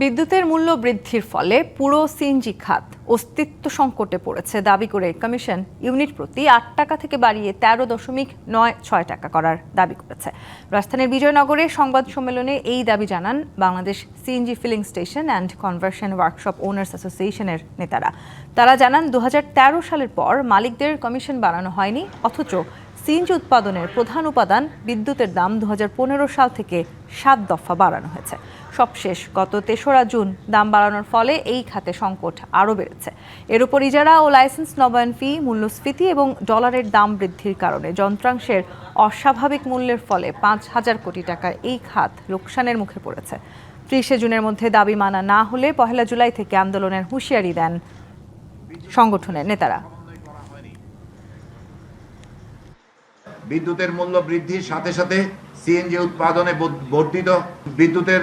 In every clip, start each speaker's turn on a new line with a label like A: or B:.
A: বিদ্যুতের মূল্য বৃদ্ধির ফলে পুরো সিএনজি খাত অস্তিত্ব সংকটে পড়েছে দাবি করে কমিশন ইউনিট প্রতি ৮ টাকা থেকে বাড়িয়ে ১৩.৯৬ টাকা করার দাবি করেছে। রাজধানীর বিজয়নগরে সংবাদ সম্মেলনে এই দাবি জানান Bangladesh CNG filling station and conversion workshop owners অ্যাসোসিয়েশনের নেতারা। তারা জানান ২০১৩ সালের পর মালিকদের কমিশন বাড়ানো হয়নি, অথচ সিএনজি উৎপাদনের প্রধান উপাদান বিদ্যুতের দাম ২০১৫ সাল থেকে ৭ দফা বাড়ানো হয়েছে। সবশেষ গত ৩রা জুন দাম বাড়ানোর ফলে এই খাতে সংকট আরও বেড়েছে। এর উপর ইজারা ও লাইসেন্স নবায়ন ফি, মূল্যস্ফীতি এবং ডলারের দাম বৃদ্ধির কারণে যন্ত্রাংশের অস্বাভাবিক মূল্যের ফলে ৫,০০০ কোটি টাকার এই খাত লোকসানের মুখে পড়েছে। ৩০ জুনের মধ্যে দাবি মানা না হলে ১ জুলাই থেকে আন্দোলনের হুঁশিয়ারি দেন সংগঠনের নেতারা।
B: বিদ্যুতের মূল্য বৃদ্ধির সাথে সাথে সিএনজি উৎপাদনে বর্ধিত বিদ্যুতের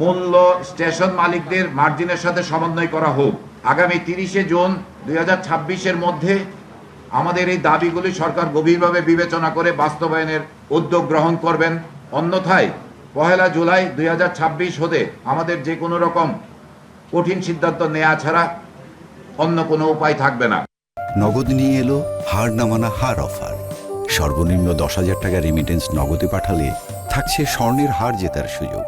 B: মূল্য স্টেশন মালিকদের মার্জিনের সাথে সমন্বয় করা হোক। আগামী ৩০ জুন ২০২৬-এর মধ্যে আমাদের এই দাবিগুলি সরকার গভীরভাবে বিবেচনা করে বাস্তবায়নের উদ্যোগ গ্রহণ করবেন। অন্যথায় ১ জুলাই ২০২৬ হতে আমাদের যে কোনো রকম কঠিন সিদ্ধান্ত নেওয়া ছাড়া অন্য কোনো উপায় থাকবে না।
C: নগদ নিয়ে এলো হার না মানা হার অফার। সর্বনিম্ন ১০,০০০ টাকা রেমিটেন্স নগদে পাঠালে থাকছে স্বর্ণের হার জেতার সুযোগ।